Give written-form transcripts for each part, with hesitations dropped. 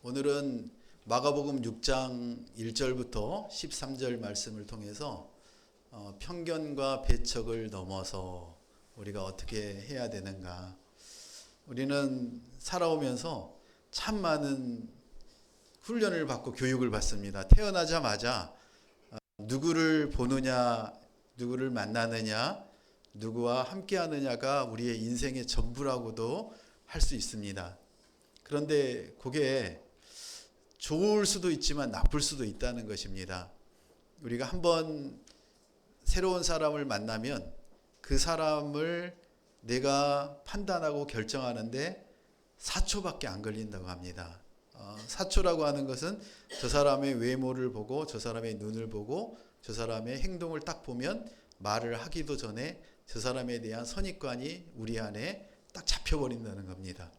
오늘은 마가복음 6장 1절부터 13절 말씀을 통해서 편견과 배척을 넘어서 우리가 어떻게 해야 되는가. 우리는 살아오면서 참 많은 훈련을 받고 교육을 받습니다. 태어나자마자 누구를 보느냐, 누구를 만나느냐, 누구와 함께 하느냐가 우리의 인생의 전부라고도 할 수 있습니다. 그런데 그게 좋을 수도 있지만 나쁠 수도 있다는 것입니다. 우리가 한번 새로운 사람을 만나면 그 사람을 내가 판단하고 결정하는데 4초밖에 안 걸린다고 합니다. 4초라고 하는 것은 저 사람의 외모를 보고 저 사람의 눈을 보고 저 사람의 행동을 딱 보면 말을 하기도 전에 저 사람에 대한 선입관이 우리 안에 딱 잡혀버린다는 겁니다.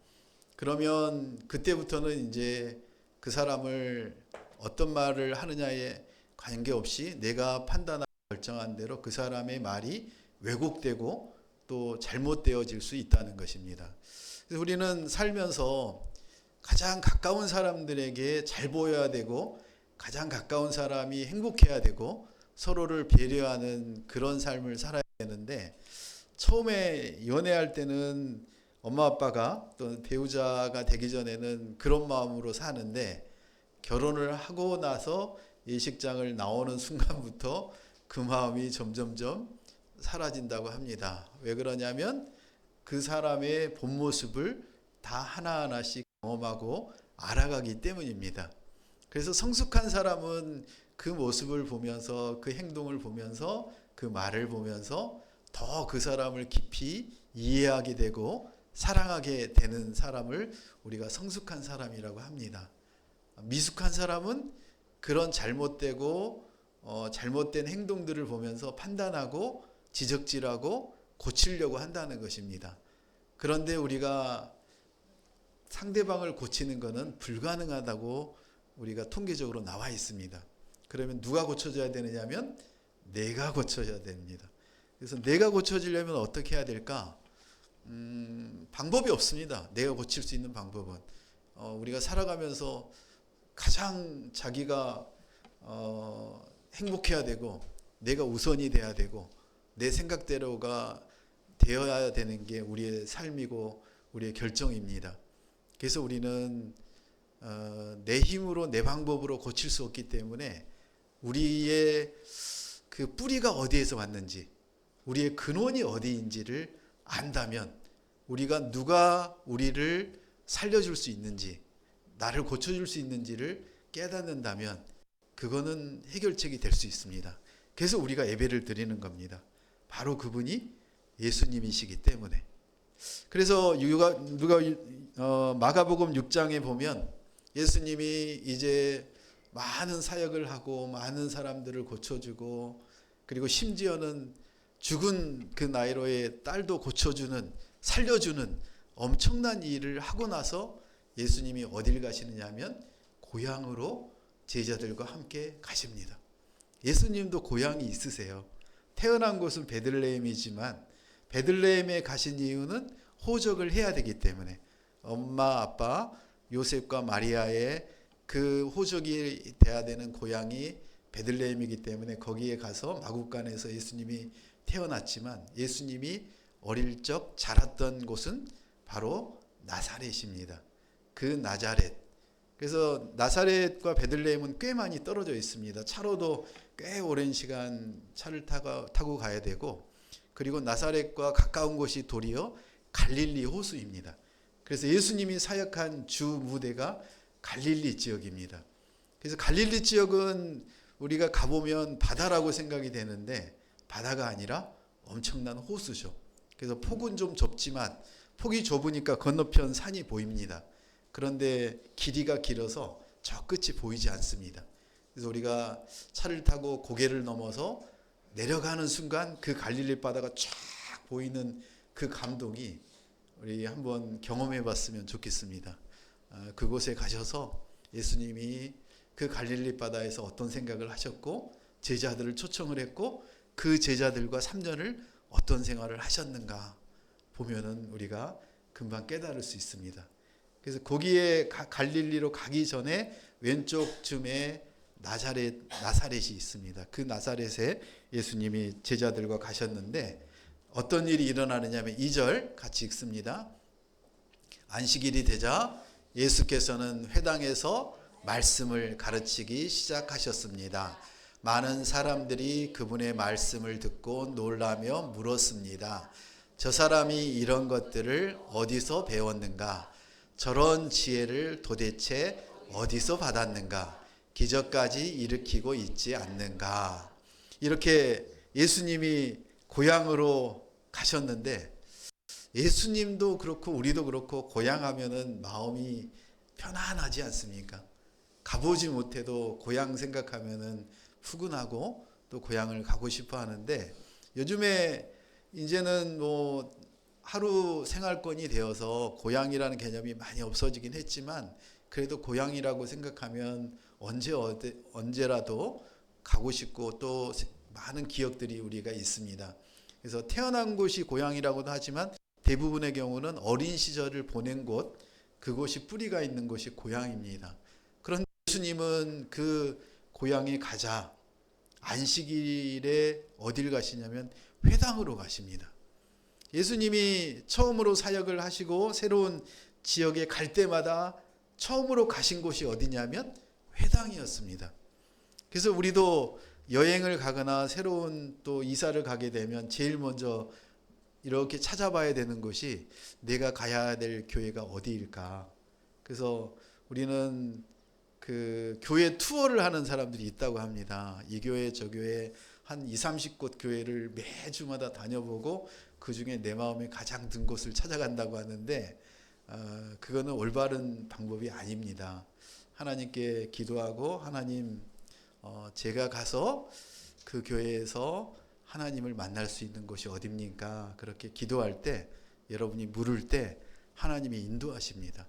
그러면 그때부터는 이제 그 사람을 어떤 말을 하느냐에 관계없이 내가 판단하고 결정한 대로 그 사람의 말이 왜곡되고 또 잘못되어질 수 있다는 것입니다. 그래서 우리는 살면서 가장 가까운 사람들에게 잘 보여야 되고 가장 가까운 사람이 행복해야 되고 서로를 배려하는 그런 삶을 살아야 되는데, 처음에 연애할 때는 엄마 아빠가 또 배우자가 되기 전에는 그런 마음으로 사는데, 결혼을 하고 나서 예식장을 나오는 순간부터 그 마음이 점점점 사라진다고 합니다. 왜 그러냐면 그 사람의 본 모습을 다 하나하나씩 경험하고 알아가기 때문입니다. 그래서 성숙한 사람은 그 모습을 보면서 그 행동을 보면서 그 말을 보면서 더 그 사람을 깊이 이해하게 되고 사랑하게 되는 사람을 우리가 성숙한 사람이라고 합니다. 미숙한 사람은 그런 잘못되고 잘못된 행동들을 보면서 판단하고 지적질하고 고치려고 한다는 것입니다. 그런데 우리가 상대방을 고치는 것은 불가능하다고 우리가 통계적으로 나와 있습니다. 그러면 누가 고쳐져야 되느냐면 내가 고쳐져야 됩니다. 그래서 내가 고쳐지려면 어떻게 해야 될까? 방법이 없습니다. 내가 고칠 수 있는 방법은 우리가 살아가면서 가장 자기가 행복해야 되고 내가 우선이 돼야 되고 내 생각대로가 되어야 되는 게 우리의 삶이고 우리의 결정입니다. 그래서 우리는 내 힘으로 내 방법으로 고칠 수 없기 때문에 우리의 그 뿌리가 어디에서 왔는지, 우리의 근원이 어디인지를 안다면, 우리가 누가 우리를 살려줄 수 있는지, 나를 고쳐줄 수 있는지를 깨닫는다면 그거는 해결책이 될 수 있습니다. 그래서 우리가 예배를 드리는 겁니다. 바로 그분이 예수님이시기 때문에. 그래서 마가복음 6장에 보면 예수님이 이제 많은 사역을 하고 많은 사람들을 고쳐주고, 그리고 심지어는 죽은 그 나이로의 딸도 고쳐주는, 살려주는 엄청난 일을 하고 나서 예수님이 어딜 가시느냐 하면 고향으로 제자들과 함께 가십니다. 예수님도 고향이 있으세요. 태어난 곳은 베들레헴이지만 베들레헴에 가신 이유는 호적을 해야 되기 때문에, 엄마 아빠 요셉과 마리아의 그 호적이 돼야 되는 고향이 베들레헴이기 때문에 거기에 가서 마구간에서 예수님이 태어났지만 예수님이 어릴 적 자랐던 곳은 바로 나사렛입니다. 그 나자렛. 그래서 나사렛과 베들레헴은 꽤 많이 떨어져 있습니다. 차로도 꽤 오랜 시간 차를 타고 가야 되고, 그리고 나사렛과 가까운 곳이 도리어 갈릴리 호수입니다. 그래서 예수님이 사역한 주 무대가 갈릴리 지역입니다. 그래서 갈릴리 지역은 우리가 가보면 바다라고 생각이 되는데 바다가 아니라 엄청난 호수죠. 그래서 폭은 좀 좁지만, 폭이 좁으니까 건너편 산이 보입니다. 그런데 길이가 길어서 저 끝이 보이지 않습니다. 그래서 우리가 차를 타고 고개를 넘어서 내려가는 순간 그 갈릴리 바다가 쫙 보이는 그 감동이 우리 한번 경험해 봤으면 좋겠습니다. 그곳에 가셔서 예수님이 그 갈릴리 바다에서 어떤 생각을 하셨고 제자들을 초청을 했고 그 제자들과 3년을 어떤 생활을 하셨는가 보면은 우리가 금방 깨달을 수 있습니다. 그래서 거기에 갈릴리로 가기 전에 왼쪽쯤에 나사렛이 있습니다. 그 나사렛에 예수님이 제자들과 가셨는데 어떤 일이 일어나느냐 하면 2절 같이 읽습니다. 안식일이 되자 예수께서는 회당에서 말씀을 가르치기 시작하셨습니다. 많은 사람들이 그분의 말씀을 듣고 놀라며 물었습니다. 저 사람이 이런 것들을 어디서 배웠는가? 저런 지혜를 도대체 어디서 받았는가? 기적까지 일으키고 있지 않는가? 이렇게 예수님이 고향으로 가셨는데 예수님도 그렇고 우리도 그렇고 고향 하면은 마음이 편안하지 않습니까? 가보지 못해도 고향 생각하면은 푸근하고 또 고향을 가고 싶어 하는데 요즘에 이제는 뭐 하루 생활권이 되어서 고향이라는 개념이 많이 없어지긴 했지만 그래도 고향이라고 생각하면 언제라도 가고 싶고 또 많은 기억들이 우리가 있습니다. 그래서 태어난 곳이 고향이라고도 하지만 대부분의 경우는 어린 시절을 보낸 곳, 그곳이 뿌리가 있는 곳이 고향입니다. 그런데 예수님은 그 고향에 가자 안식일에 어딜 가시냐면 회당으로 가십니다. 예수님이 처음으로 사역을 하시고 새로운 지역에 갈 때마다 처음으로 가신 곳이 어디냐면 회당이었습니다. 그래서 우리도 여행을 가거나 새로운 또 이사를 가게 되면 제일 먼저 이렇게 찾아봐야 되는 곳이 내가 가야 될 교회가 어디일까. 그래서 우리는 그 교회 투어를 하는 사람들이 있다고 합니다. 이 교회 저 교회 한 20-30곳 교회를 매주마다 다녀보고 그 중에 내 마음에 가장 든 곳을 찾아간다고 하는데 그거는 올바른 방법이 아닙니다. 하나님께 기도하고 하나님 제가 가서 그 교회에서 하나님을 만날 수 있는 곳이 어딥니까? 그렇게 기도할 때 여러분이 물을 때 하나님이 인도하십니다.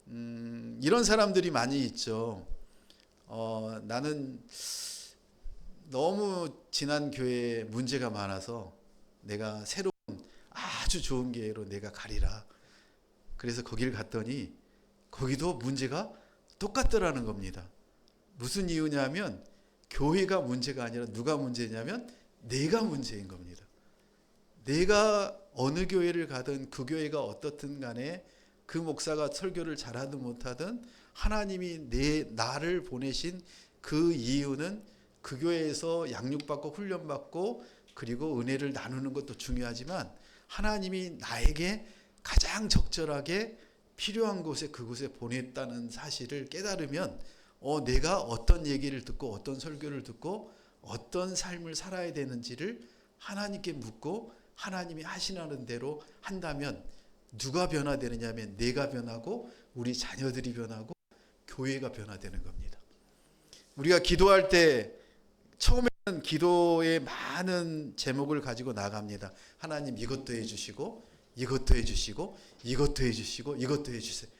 이런 사람들이 많이 있죠. 나는 너무 지난 교회에 문제가 많아서 내가 새로운 아주 좋은 교회로 내가 가리라. 그래서 거기를 갔더니 거기도 문제가 똑같더라는 겁니다. 무슨 이유냐면 교회가 문제가 아니라 누가 문제냐면 내가 문제인 겁니다. 내가 어느 교회를 가든 그 교회가 어떻든 간에 그 목사가 설교를 잘하든 못하든 하나님이 나를 보내신 그 이유는 그 교회에서 양육받고 훈련받고 그리고 은혜를 나누는 것도 중요하지만 하나님이 나에게 가장 적절하게 필요한 곳에 그곳에 보냈다는 사실을 깨달으면 내가 어떤 얘기를 듣고 어떤 설교를 듣고 어떤 삶을 살아야 되는지를 하나님께 묻고 하나님이 하시라는 대로 한다면 누가 변화되느냐 하면 내가 변하고 우리 자녀들이 변하고 교회가 변화되는 겁니다. 우리가 기도할 때 처음에는 기도에 많은 제목을 가지고 나갑니다. 하나님 이것도 해주시고 이것도 해주시고 이것도 해주시고 이것도 해주세요.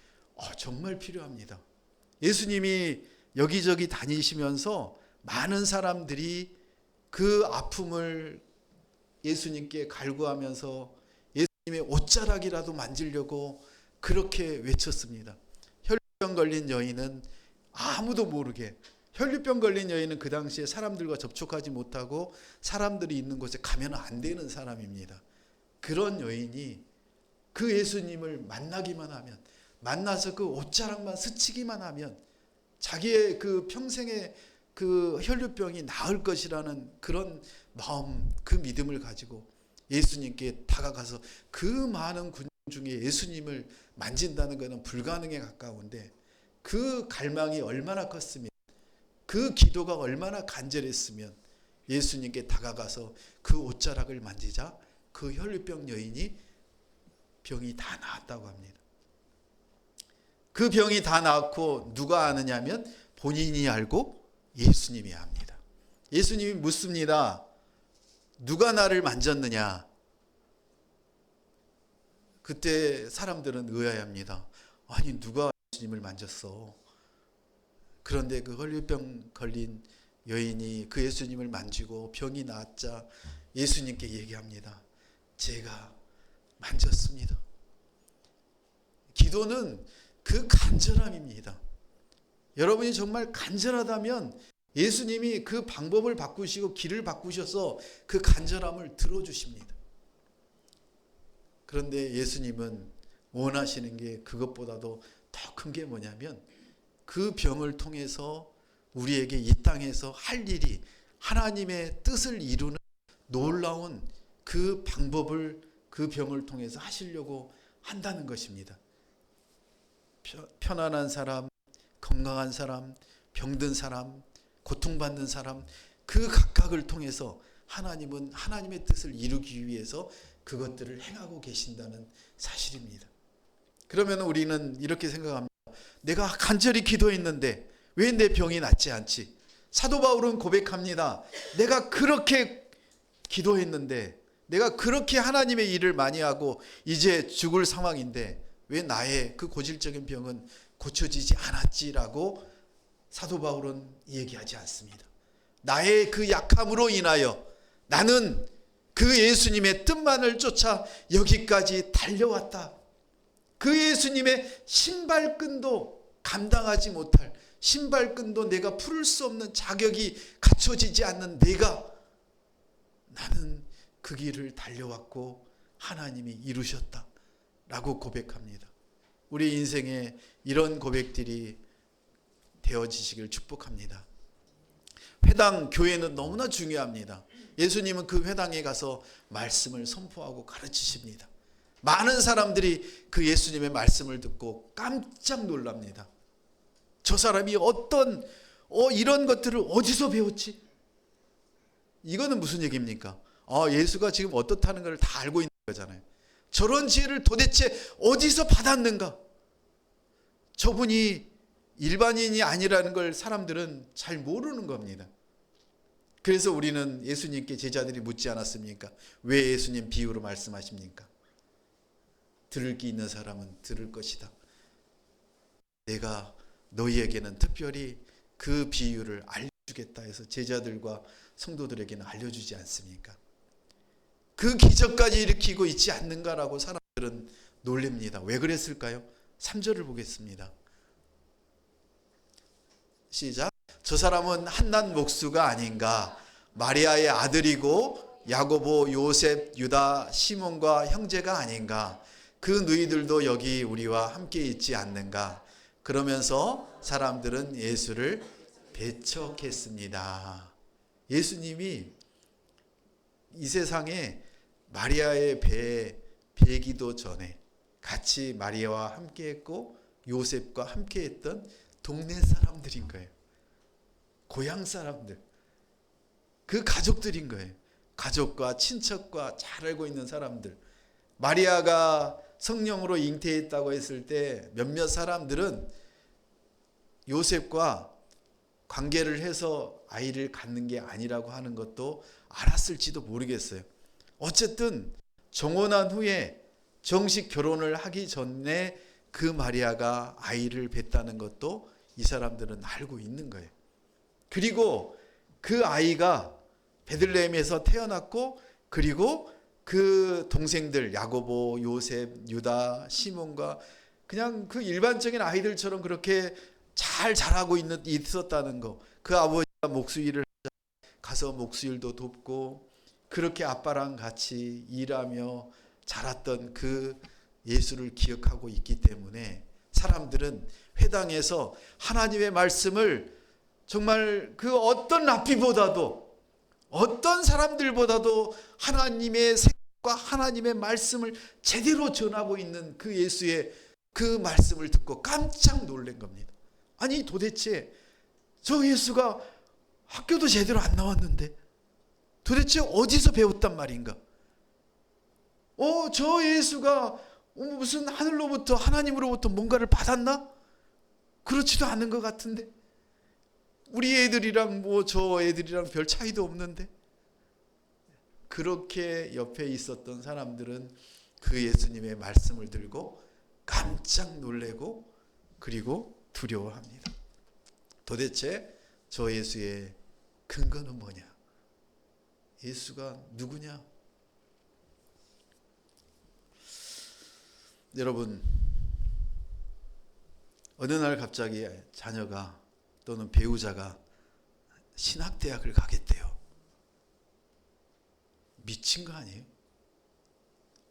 정말 필요합니다. 예수님이 여기저기 다니시면서 많은 사람들이 그 아픔을 예수님께 갈구하면서 예수님의 옷자락이라도 만지려고 그렇게 외쳤습니다. 혈류병 걸린 여인은 아무도 모르게 혈류병 걸린 여인은 그 당시에 사람들과 접촉하지 못하고 사람들이 있는 곳에 가면 안 되는 사람입니다. 그런 여인이 그 예수님을 만나기만 하면 만나서 그 옷자락만 스치기만 하면 자기의 그 평생의 그 혈류병이 나을 것이라는 그런 마음, 그 믿음을 가지고 예수님께 다가가서 그 많은 군중 중에 예수님을 만진다는 것은 불가능에 가까운데 그 갈망이 얼마나 컸으면 그 기도가 얼마나 간절했으면 예수님께 다가가서 그 옷자락을 만지자 그 혈류병 여인이 병이 다 나았다고 합니다. 그 병이 다 나았고 누가 아느냐면 본인이 알고 예수님이 압니다. 예수님이 묻습니다. 누가 나를 만졌느냐? 그때 사람들은 의아해합니다. 아니 누가 예수님을 만졌어? 그런데 그 혈류병 걸린 여인이 그 예수님을 만지고 병이 나았자 예수님께 얘기합니다. 제가 만졌습니다. 기도는 그 간절함입니다. 여러분이 정말 간절하다면 예수님이 그 방법을 바꾸시고 길을 바꾸셔서 그 간절함을 들어주십니다. 그런데 예수님은 원하시는 게 그것보다도 더 큰 게 뭐냐면 그 병을 통해서 우리에게 이 땅에서 할 일이 하나님의 뜻을 이루는 놀라운 그 방법을 그 병을 통해서 하시려고 한다는 것입니다. 편안한 사람, 건강한 사람, 병든 사람, 고통받는 사람, 그 각각을 통해서 하나님은 하나님의 뜻을 이루기 위해서 그것들을 행하고 계신다는 사실입니다. 그러면 우리는 이렇게 생각합니다. 내가 간절히 기도했는데 왜 내 병이 낫지 않지? 사도 바울은 고백합니다. 내가 그렇게 기도했는데, 내가 그렇게 하나님의 일을 많이 하고 이제 죽을 상황인데 왜 나의 그 고질적인 병은 고쳐지지 않았지라고 사도 바울은 얘기하지 않습니다. 나의 그 약함으로 인하여 나는 그 예수님의 뜻만을 쫓아 여기까지 달려왔다. 그 예수님의 신발끈도 감당하지 못할, 신발끈도 내가 풀을 수 없는 자격이 갖춰지지 않는 나는 그 길을 달려왔고 하나님이 이루셨다 라고 고백합니다. 우리 인생에 이런 고백들이 되어지시길 축복합니다. 회당, 교회는 너무나 중요합니다. 예수님은 그 회당에 가서 말씀을 선포하고 가르치십니다. 많은 사람들이 그 예수님의 말씀을 듣고 깜짝 놀랍니다. 저 사람이 이런 것들을 어디서 배웠지? 이거는 무슨 얘기입니까? 예수가 지금 어떻다는 걸 다 알고 있는 거잖아요. 저런 지혜를 도대체 어디서 받았는가? 저분이 일반인이 아니라는 걸 사람들은 잘 모르는 겁니다. 그래서 우리는 예수님께 제자들이 묻지 않았습니까? 왜 예수님 비유로 말씀하십니까? 들을 게 있는 사람은 들을 것이다. 내가 너희에게는 특별히 그 비유를 알려주겠다 해서 제자들과 성도들에게는 알려주지 않습니까? 그 기적까지 일으키고 있지 않는가라고 사람들은 놀랍니다. 왜 그랬을까요? 3절을 보겠습니다. 시작. 저 사람은 한낱 목수가 아닌가? 마리아의 아들이고 야고보, 요셉, 유다, 시몬과 형제가 아닌가? 그 너희들도 여기 우리와 함께 있지 않는가? 그러면서 사람들은 예수를 배척했습니다. 예수님이 이 세상에 마리아의 배에 배기도 전에 같이 마리아와 함께 했고 요셉과 함께 했던 동네 사람들인 거예요. 고향 사람들. 그 가족들인 거예요. 가족과 친척과 잘 알고 있는 사람들. 마리아가 성령으로 잉태했다고 했을 때 몇몇 사람들은 요셉과 관계를 해서 아이를 갖는 게 아니라고 하는 것도 알았을지도 모르겠어요. 어쨌든 정혼한 후에 정식 결혼을 하기 전에 그 마리아가 아이를 뱄다는 것도 이 사람들은 알고 있는 거예요. 그리고 그 아이가 베들레헴에서 태어났고, 그리고 그 동생들 야고보, 요셉, 유다, 시몬과 그냥 그 일반적인 아이들처럼 그렇게 잘 자라고 있었다는 거. 그 아버지가 목수일을 가서 목수일도 돕고 그렇게 아빠랑 같이 일하며 자랐던 그 예수를 기억하고 있기 때문에 사람들은 회당에서 하나님의 말씀을 정말 그 어떤 랍비보다도, 어떤 사람들보다도 하나님의 생각과 하나님의 말씀을 제대로 전하고 있는 그 예수의 그 말씀을 듣고 깜짝 놀란 겁니다. 아니 도대체 저 예수가 학교도 제대로 안 나왔는데 도대체 어디서 배웠단 말인가? 저 예수가 무슨 하늘로부터, 하나님으로부터 뭔가를 받았나? 그렇지도 않은 것 같은데, 우리 애들이랑 저 애들이랑 별 차이도 없는데. 그렇게 옆에 있었던 사람들은 그 예수님의 말씀을 들고 깜짝 놀래고 그리고 두려워합니다. 도대체 저 예수의 근거는 뭐냐? 예수가 누구냐? 여러분, 어느 날 갑자기 자녀가 또는 배우자가 신학대학을 가겠대요. 미친 거 아니에요?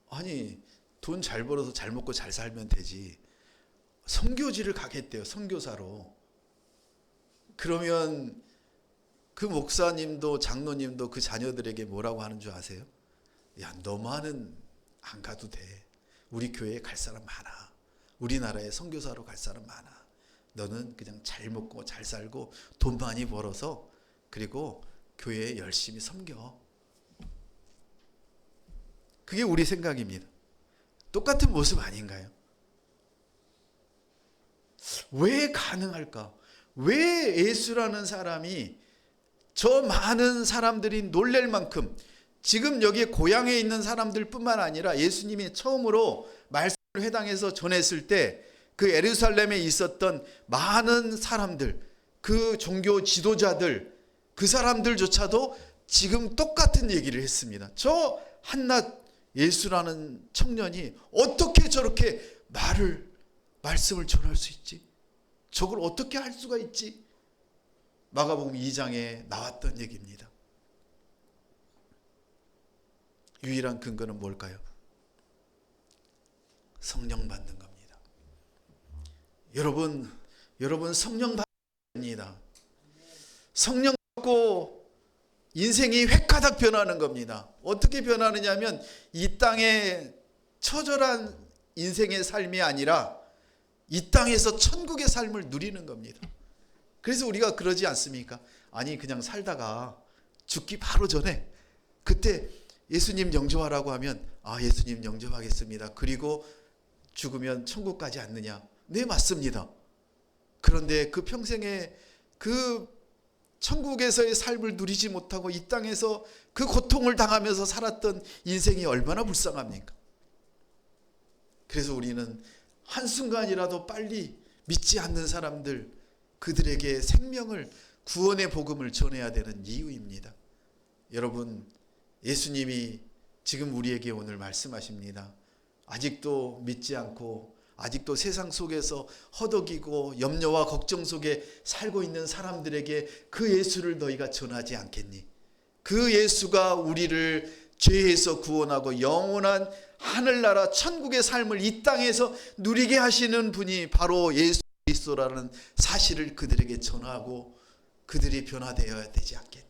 아니, 돈 잘 벌어서 잘 먹고 잘 살면 되지. 선교지를 가겠대요. 선교사로. 그러면 그 목사님도 장로님도 그 자녀들에게 뭐라고 하는 줄 아세요? 야, 너만은 안 가도 돼. 우리 교회에 갈 사람 많아. 우리나라에 선교사로 갈 사람 많아. 너는 그냥 잘 먹고 잘 살고 돈 많이 벌어서 그리고 교회에 열심히 섬겨. 그게 우리 생각입니다. 똑같은 모습 아닌가요? 왜 가능할까? 왜 예수라는 사람이 저 많은 사람들이 놀랄 만큼, 지금 여기 고향에 있는 사람들 뿐만 아니라 예수님이 처음으로 말씀을 회당에서 전했을 때 그 예루살렘에 있었던 많은 사람들, 그 종교 지도자들, 그 사람들조차도 지금 똑같은 얘기를 했습니다. 저 한낱 예수라는 청년이 어떻게 저렇게 말씀을 전할 수 있지? 저걸 어떻게 할 수가 있지? 마가복음 2장에 나왔던 얘기입니다. 유일한 근거는 뭘까요? 성령 받는 겁니다. 여러분 성령 받는 겁니다. 성령 받고 인생이 획가닥 변하는 겁니다. 어떻게 변하느냐면 이 땅에 처절한 인생의 삶이 아니라 이 땅에서 천국의 삶을 누리는 겁니다. 그래서 우리가 그러지 않습니까? 아니, 그냥 살다가 죽기 바로 전에 그때 예수님 영접하라고 하면 예수님 영접하겠습니다. 그리고 죽으면 천국 가지 않느냐? 네, 맞습니다. 그런데 그 평생에 그 천국에서의 삶을 누리지 못하고 이 땅에서 그 고통을 당하면서 살았던 인생이 얼마나 불쌍합니까? 그래서 우리는 한순간이라도 빨리 믿지 않는 사람들, 그들에게 생명을, 구원의 복음을 전해야 되는 이유입니다. 여러분, 예수님이 지금 우리에게 오늘 말씀하십니다. 아직도 믿지 않고 아직도 세상 속에서 허덕이고 염려와 걱정 속에 살고 있는 사람들에게 그 예수를 너희가 전하지 않겠니? 그 예수가 우리를 죄에서 구원하고 영원한 하늘나라 천국의 삶을 이 땅에서 누리게 하시는 분이 바로 예수 그리스도라는 사실을 그들에게 전하고 그들이 변화되어야 되지 않겠니?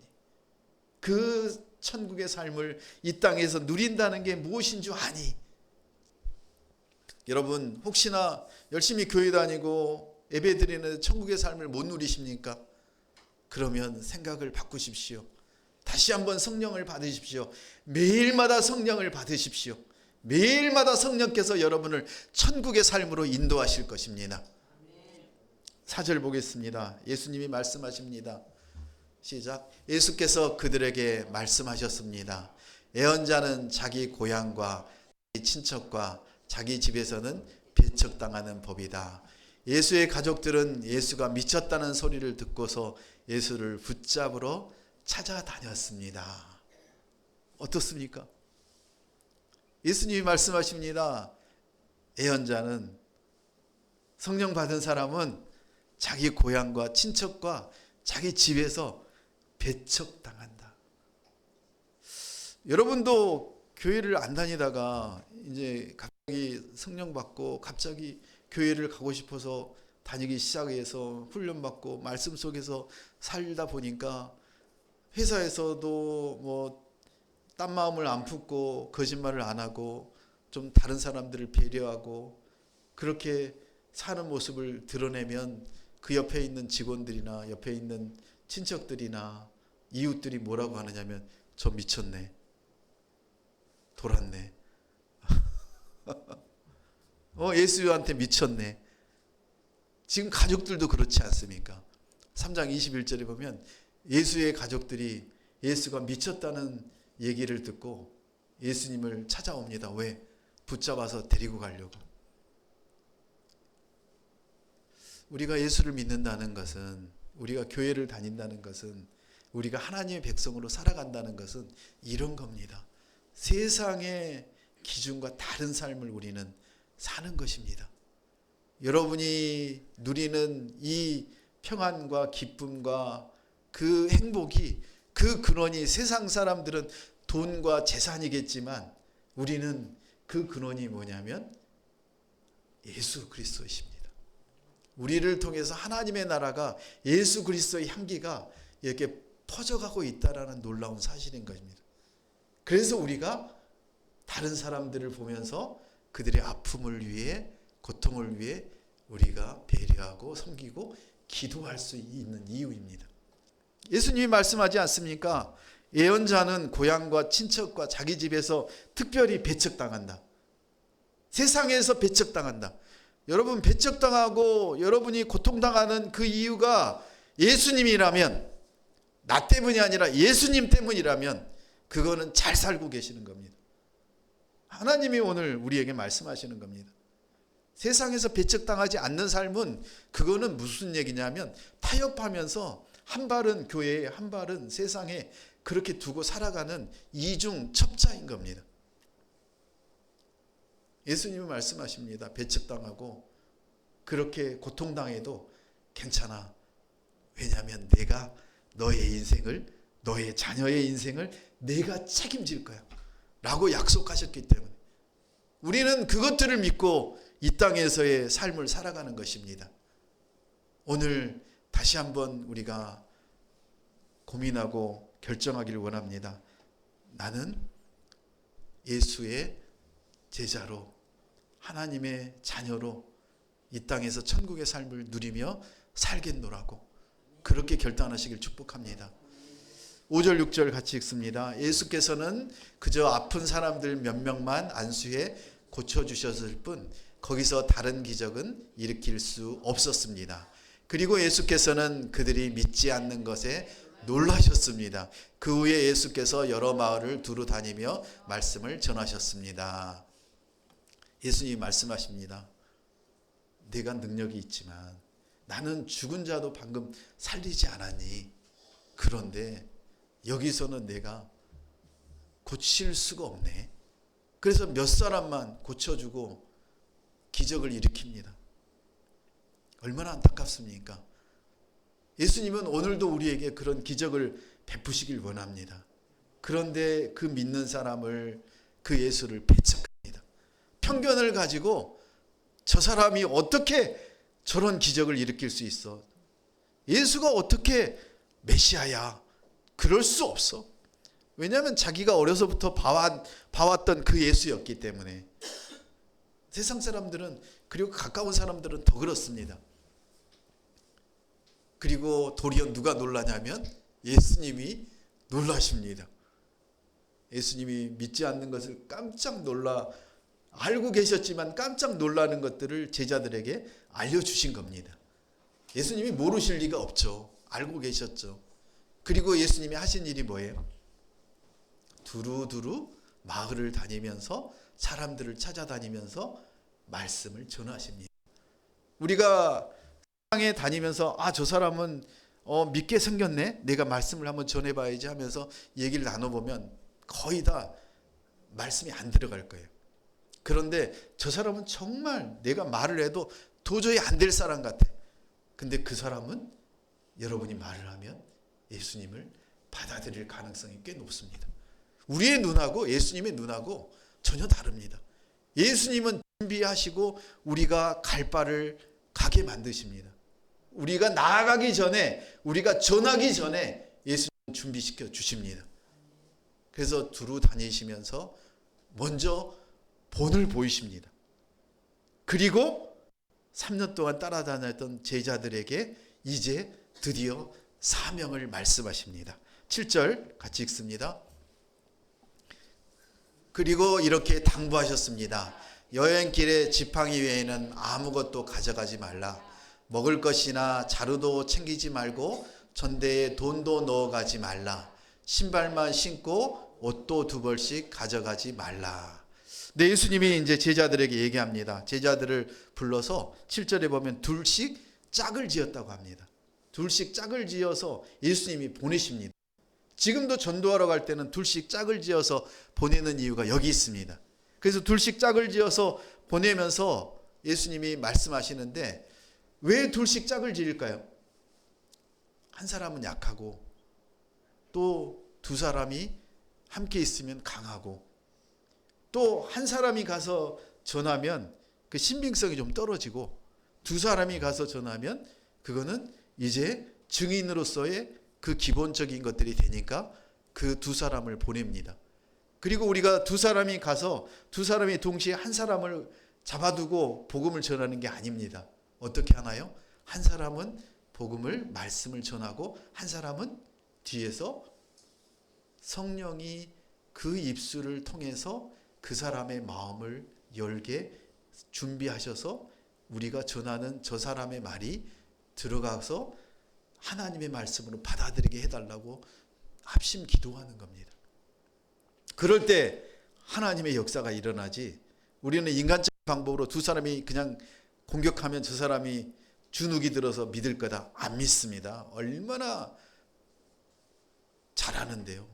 그 천국의 삶을 이 땅에서 누린다는 게 무엇인 줄 아니? 여러분, 혹시나 열심히 교회 다니고 예배드리는 천국의 삶을 못 누리십니까? 그러면 생각을 바꾸십시오. 다시 한번 성령을 받으십시오. 매일마다 성령을 받으십시오. 매일마다 성령께서 여러분을 천국의 삶으로 인도하실 것입니다. 4절 보겠습니다. 예수님이 말씀하십니다. 시작. 예수께서 그들에게 말씀하셨습니다. 애언자는 자기 고향과 자기 친척과 자기 집에서는 배척당하는 법이다. 예수의 가족들은 예수가 미쳤다는 소리를 듣고서 예수를 붙잡으러 찾아다녔습니다. 어떻습니까? 예수님이 말씀하십니다. 애언자는, 성령 받은 사람은 자기 고향과 친척과 자기 집에서 배척당한다. 여러분도 교회를 안 다니다가 이제 갑자기 성령 받고 갑자기 교회를 가고 싶어서 다니기 시작해서 훈련받고 말씀 속에서 살다 보니까 회사에서도 뭐 딴 마음을 안 품고 거짓말을 안 하고 좀 다른 사람들을 배려하고 그렇게 사는 모습을 드러내면 그 옆에 있는 직원들이나 옆에 있는 친척들이나 이웃들이 뭐라고 하느냐면 저 미쳤네, 돌았네, 예수한테 미쳤네. 지금 가족들도 그렇지 않습니까? 3장 21절에 보면 예수의 가족들이 예수가 미쳤다는 얘기를 듣고 예수님을 찾아옵니다. 왜? 붙잡아서 데리고 가려고. 우리가 예수를 믿는다는 것은, 우리가 교회를 다닌다는 것은, 우리가 하나님의 백성으로 살아간다는 것은 이런 겁니다. 세상의 기준과 다른 삶을 우리는 사는 것입니다. 여러분이 누리는 이 평안과 기쁨과 그 행복이, 그 근원이, 세상 사람들은 돈과 재산이겠지만 우리는 그 근원이 뭐냐면 예수 그리스도이십니다. 우리를 통해서 하나님의 나라가, 예수 그리스도의 향기가 이렇게 퍼져가고 있다라는 놀라운 사실인 것입니다. 그래서 우리가 다른 사람들을 보면서 그들의 아픔을 위해, 고통을 위해 우리가 배려하고 섬기고 기도할 수 있는 이유입니다. 예수님이 말씀하지 않습니까? 예언자는 고향과 친척과 자기 집에서 특별히 배척당한다. 세상에서 배척당한다. 여러분, 배척당하고 여러분이 고통당하는 그 이유가 예수님이라면, 나 때문이 아니라 예수님 때문이라면 그거는 잘 살고 계시는 겁니다. 하나님이 오늘 우리에게 말씀하시는 겁니다. 세상에서 배척당하지 않는 삶은, 그거는 무슨 얘기냐면 타협하면서 한 발은 교회에 한 발은 세상에 그렇게 두고 살아가는 이중첩자인 겁니다. 예수님은 말씀하십니다. 배척당하고 그렇게 고통당해도 괜찮아. 왜냐하면 내가 너의 인생을, 너의 자녀의 인생을 내가 책임질 거야 라고 약속하셨기 때문에 우리는 그것들을 믿고 이 땅에서의 삶을 살아가는 것입니다. 오늘 다시 한번 우리가 고민하고 결정하기를 원합니다. 나는 예수의 제자로, 하나님의 자녀로 이 땅에서 천국의 삶을 누리며 살겠노라고 그렇게 결단하시길 축복합니다. 5절 6절 같이 읽습니다. 예수께서는 그저 아픈 사람들 몇 명만 안수해 고쳐주셨을 뿐 거기서 다른 기적은 일으킬 수 없었습니다. 그리고 예수께서는 그들이 믿지 않는 것에 놀라셨습니다. 그 후에 예수께서 여러 마을을 두루 다니며 말씀을 전하셨습니다. 예수님이 말씀하십니다. 내가 능력이 있지만 나는 죽은 자도 방금 살리지 않았니? 그런데 여기서는 내가 고칠 수가 없네. 그래서 몇 사람만 고쳐주고 기적을 일으킵니다. 얼마나 안타깝습니까? 예수님은 오늘도 우리에게 그런 기적을 베푸시길 원합니다. 그런데 그 믿는 사람을, 그 예수를 배척합니다. 편견을 가지고 저 사람이 어떻게 저런 기적을 일으킬 수 있어? 예수가 어떻게 메시아야? 그럴 수 없어. 왜냐하면 자기가 어려서부터 봐왔던 그 예수였기 때문에. 세상 사람들은, 그리고 가까운 사람들은 더 그렇습니다. 그리고 도리어 누가 놀라냐면 예수님이 놀라십니다. 예수님이 믿지 않는 것을 깜짝 놀라, 알고 계셨지만 깜짝 놀라는 것들을 제자들에게 알려주신 겁니다. 예수님이 모르실 리가 없죠. 알고 계셨죠. 그리고 예수님이 하신 일이 뭐예요? 두루두루 마을을 다니면서 사람들을 찾아다니면서 말씀을 전하십니다. 우리가 세상에 다니면서 저 사람은 믿게 생겼네, 내가 말씀을 한번 전해봐야지 하면서 얘기를 나눠보면 거의 다 말씀이 안 들어갈 거예요. 그런데 저 사람은 정말 내가 말을 해도 도저히 안 될 사람 같아. 근데 그 사람은 여러분이 말을 하면 예수님을 받아들일 가능성이 꽤 높습니다. 우리의 눈하고 예수님의 눈하고 전혀 다릅니다. 예수님은 준비하시고 우리가 갈 바를 가게 만드십니다. 우리가 나아가기 전에, 우리가 전하기 전에 예수님은 준비시켜 주십니다. 그래서 두루 다니시면서 먼저 본을 보이십니다. 그리고 3년 동안 따라다녔던 제자들에게 이제 드디어 사명을 말씀하십니다. 7절 같이 읽습니다. 그리고 이렇게 당부하셨습니다. 여행길에 지팡이 외에는 아무것도 가져가지 말라. 먹을 것이나 자루도 챙기지 말고 전대에 돈도 넣어가지 말라. 신발만 신고 옷도 2벌씩 가져가지 말라. 네, 예수님이 이제 제자들에게 얘기합니다. 제자들을 불러서 7절에 보면 둘씩 짝을 지었다고 합니다. 둘씩 짝을 지어서 예수님이 보내십니다. 지금도 전도하러 갈 때는 둘씩 짝을 지어서 보내는 이유가 여기 있습니다. 그래서 둘씩 짝을 지어서 보내면서 예수님이 말씀하시는데 왜 둘씩 짝을 지을까요? 한 사람은 약하고 또 두 사람이 함께 있으면 강하고 또 한 사람이 가서 전하면 그 신빙성이 좀 떨어지고 두 사람이 가서 전하면 그거는 이제 증인으로서의 그 기본적인 것들이 되니까 그 두 사람을 보냅니다. 그리고 우리가 두 사람이 가서 두 사람이 동시에 한 사람을 잡아두고 복음을 전하는 게 아닙니다. 어떻게 하나요? 한 사람은 복음을 말씀을 전하고 한 사람은 뒤에서 성령이 그 입술을 통해서 그 사람의 마음을 열게 준비하셔서 우리가 전하는 저 사람의 말이 들어가서 하나님의 말씀으로 받아들이게 해달라고 합심 기도하는 겁니다. 그럴 때 하나님의 역사가 일어나지 우리는 인간적인 방법으로 두 사람이 그냥 공격하면 저 사람이 주눅이 들어서 믿을 거다. 안 믿습니다. 얼마나 잘하는데요.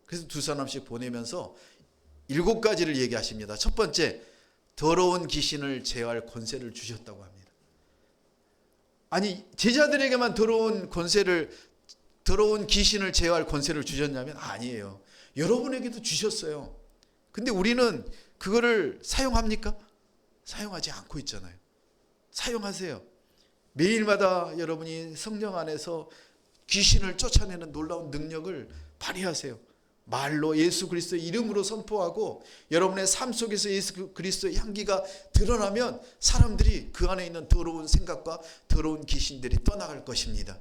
그래서 두 사람씩 보내면서 7가지를 얘기하십니다. 첫 번째, 더러운 귀신을 제어할 권세를 주셨다고 합니다. 아니 제자들에게만 더러운 귀신을 제어할 권세를 주셨냐면 아니에요. 여러분에게도 주셨어요. 근데 우리는 그거를 사용합니까? 사용하지 않고 있잖아요. 사용하세요. 매일마다 여러분이 성령 안에서 귀신을 쫓아내는 놀라운 능력을 발휘하세요. 말로 예수 그리스도의 이름으로 선포하고 여러분의 삶 속에서 예수 그리스도의 향기가 드러나면 사람들이 그 안에 있는 더러운 생각과 더러운 귀신들이 떠나갈 것입니다.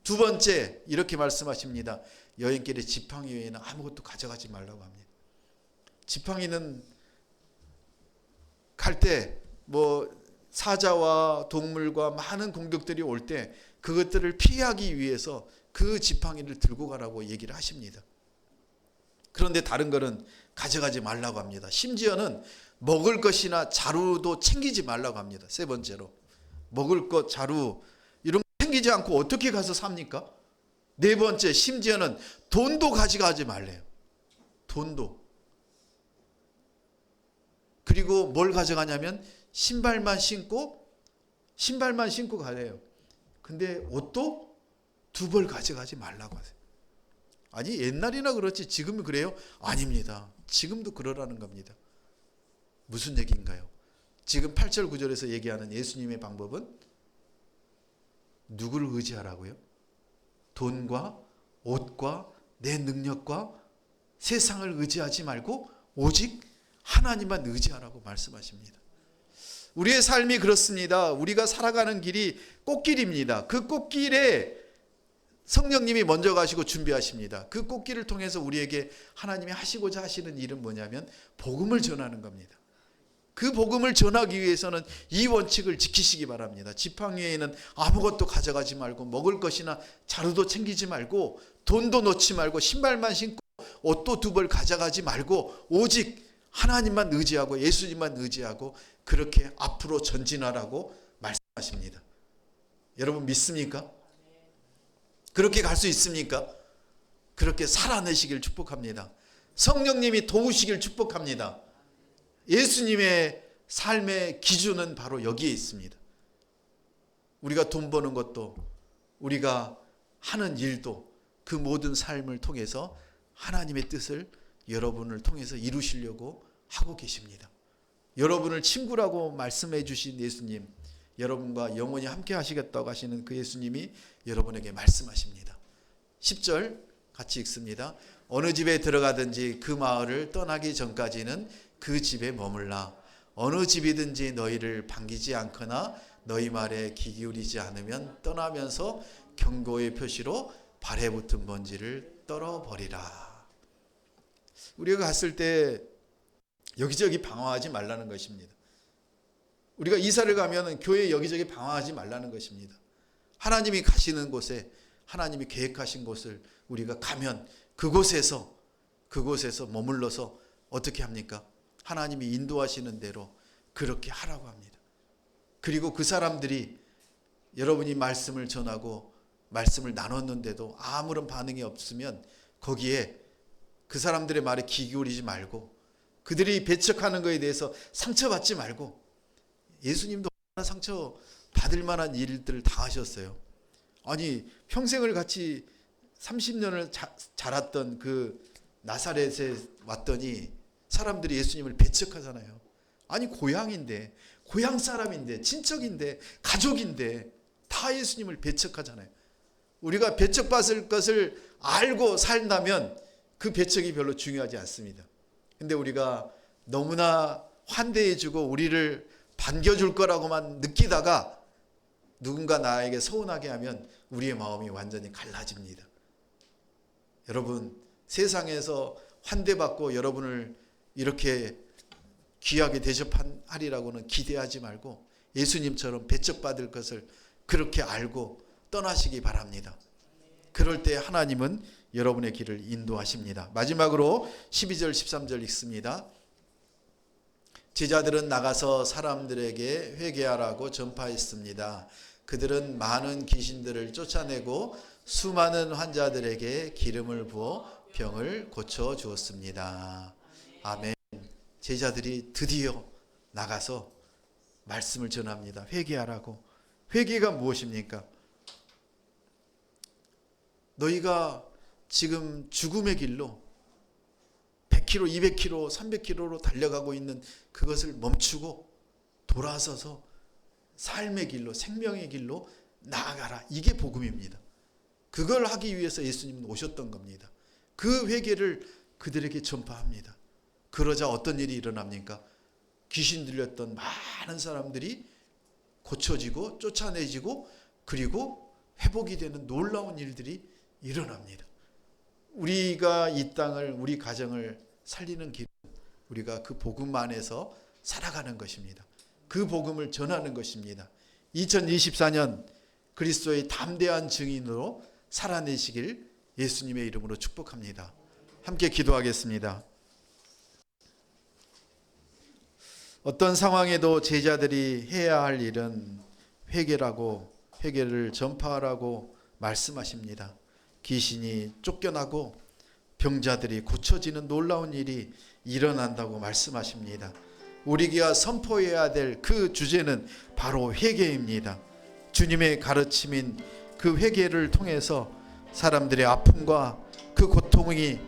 두 번째 이렇게 말씀하십니다. 여행길에 지팡이 외에는 아무것도 가져가지 말라고 합니다. 지팡이는 갈 때 사자와 동물과 많은 공격들이 올 때 그것들을 피하기 위해서 그 지팡이를 들고 가라고 얘기를 하십니다. 그런데 다른 거는 가져가지 말라고 합니다. 심지어는 먹을 것이나 자루도 챙기지 말라고 합니다. 세 번째로 먹을 것, 자루 이런 거 챙기지 않고 어떻게 가서 삽니까? 네 번째, 심지어는 돈도 가져가지 말래요. 돈도. 그리고 뭘 가져가냐면 신발만 신고 가래요. 근데 옷도 2벌 가져가지 말라고 하세요. 아니 옛날이나 그렇지 지금은 그래요? 아닙니다. 지금도 그러라는 겁니다. 무슨 얘기인가요? 지금 8절 9절에서 얘기하는 예수님의 방법은 누구를 의지하라고요? 돈과 옷과 내 능력과 세상을 의지하지 말고 오직 하나님만 의지하라고 말씀하십니다. 우리의 삶이 그렇습니다. 우리가 살아가는 길이 꽃길입니다. 그 꽃길에 성령님이 먼저 가시고 준비하십니다. 그 꽃길을 통해서 우리에게 하나님이 하시고자 하시는 일은 뭐냐면 복음을 전하는 겁니다. 그 복음을 전하기 위해서는 이 원칙을 지키시기 바랍니다. 지팡이에는 아무것도 가져가지 말고 먹을 것이나 자루도 챙기지 말고 돈도 놓지 말고 신발만 신고 옷도 2벌 가져가지 말고 오직 하나님만 의지하고 예수님만 의지하고 그렇게 앞으로 전진하라고 말씀하십니다. 여러분 믿습니까? 그렇게 갈 수 있습니까? 그렇게 살아내시길 축복합니다. 성령님이 도우시길 축복합니다. 예수님의 삶의 기준은 바로 여기에 있습니다. 우리가 돈 버는 것도 우리가 하는 일도 그 모든 삶을 통해서 하나님의 뜻을 여러분을 통해서 이루시려고 하고 계십니다. 여러분을 친구라고 말씀해 주신 예수님, 여러분과 영원히 함께 하시겠다고 하시는 그 예수님이 여러분에게 말씀하십니다. 10절 같이 읽습니다. 어느 집에 들어가든지 그 마을을 떠나기 전까지는 그 집에 머물라. 어느 집이든지 너희를 반기지 않거나 너희 말에 귀 기울이지 않으면 떠나면서 경고의 표시로 발에 붙은 먼지를 떨어버리라. 우리가 갔을 때 여기저기 방황하지 말라는 것입니다. 우리가 이사를 가면 교회 여기저기 방황하지 말라는 것입니다. 하나님이 가시는 곳에 하나님이 계획하신 곳을 우리가 가면 그곳에서 머물러서 어떻게 합니까? 하나님이 인도하시는 대로 그렇게 하라고 합니다. 그리고 그 사람들이 여러분이 말씀을 전하고 말씀을 나눴는데도 아무런 반응이 없으면 거기에 그 사람들의 말에 귀 기울이지 말고 그들이 배척하는 것에 대해서 상처받지 말고 예수님도 얼마나 상처 받을 만한 일들을 다 하셨어요. 아니 평생을 같이 30년을 자랐던 그 나사렛에 왔더니 사람들이 예수님을 배척하잖아요. 아니 고향인데, 고향 사람인데, 친척인데, 가족인데 다 예수님을 배척하잖아요. 우리가 배척받을 것을 알고 산다면 그 배척이 별로 중요하지 않습니다. 근데 우리가 너무나 환대해주고 우리를 반겨줄 거라고만 느끼다가 누군가 나에게 서운하게 하면 우리의 마음이 완전히 갈라집니다. 여러분, 세상에서 환대받고 여러분을 이렇게 귀하게 대접하리라고는 기대하지 말고 예수님처럼 배척받을 것을 그렇게 알고 떠나시기 바랍니다. 그럴 때 하나님은 여러분의 길을 인도하십니다. 마지막으로 12절 13절 읽습니다. 제자들은 나가서 사람들에게 회개하라고 전파했습니다. 그들은 많은 귀신들을 쫓아내고 수많은 환자들에게 기름을 부어 병을 고쳐 주었습니다. 아멘. 제자들이 드디어 나가서 말씀을 전합니다. 회개하라고. 회개가 무엇입니까? 너희가 지금 죽음의 길로 100km, 200km, 300km로 달려가고 있는 그것을 멈추고 돌아서서 삶의 길로, 생명의 길로 나아가라. 이게 복음입니다. 그걸 하기 위해서 예수님은 오셨던 겁니다. 그 회개를 그들에게 전파합니다. 그러자 어떤 일이 일어납니까? 귀신 들렸던 많은 사람들이 고쳐지고 쫓아내지고 그리고 회복이 되는 놀라운 일들이 일어납니다. 우리가 이 땅을, 우리 가정을 살리는 길은 우리가 그 복음 안에서 살아가는 것입니다. 그 복음을 전하는 것입니다. 2024년 그리스도의 담대한 증인으로 살아내시길 예수님의 이름으로 축복합니다. 함께 기도하겠습니다. 어떤 상황에도 제자들이 해야 할 일은 회개라고, 회개를 전파하라고 말씀하십니다. 귀신이 쫓겨나고 병자들이 고쳐지는 놀라운 일이 일어난다고 말씀하십니다. 우리가 선포해야 될 그 주제는 바로 회개입니다. 주님의 가르침인 그 회개를 통해서 사람들의 아픔과 그 고통이,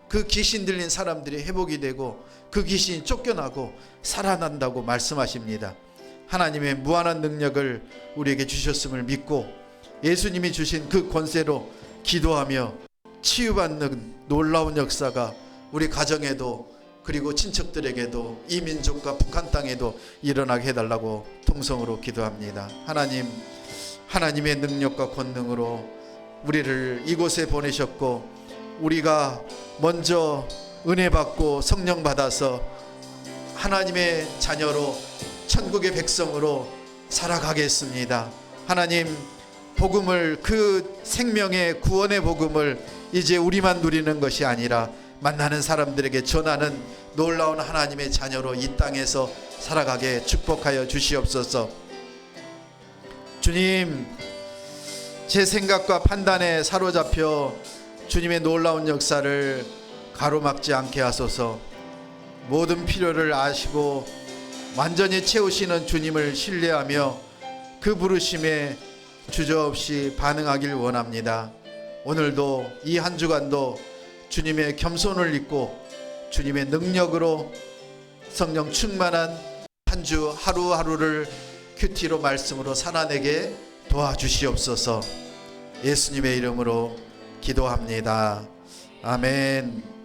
그 귀신 들린 사람들이 회복이 되고 그 귀신이 쫓겨나고 살아난다고 말씀하십니다. 하나님의 무한한 능력을 우리에게 주셨음을 믿고 예수님이 주신 그 권세로 기도하며 치유받는 놀라운 역사가 우리 가정에도 그리고 친척들에게도 이 민족과 북한 땅에도 일어나게 해달라고 통성으로 기도합니다. 하나님, 하나님의 능력과 권능으로 우리를 이곳에 보내셨고 우리가 먼저 은혜 받고 성령 받아서 하나님의 자녀로 천국의 백성으로 살아가겠습니다. 하나님, 복음을, 그 생명의 구원의 복음을 이제 우리만 누리는 것이 아니라 만나는 사람들에게 전하는 놀라운 하나님의 자녀로 이 땅에서 살아가게 축복하여 주시옵소서. 주님, 제 생각과 판단에 사로잡혀 주님의 놀라운 역사를 가로막지 않게 하소서. 모든 필요를 아시고 완전히 채우시는 주님을 신뢰하며 그 부르심에 주저없이 반응하길 원합니다. 오늘도 이 한 주간도 주님의 겸손을 입고 주님의 능력으로 성령 충만한 한 주 하루하루를 큐티로 말씀으로 살아내게 도와주시옵소서. 예수님의 이름으로 기도합니다. 아멘.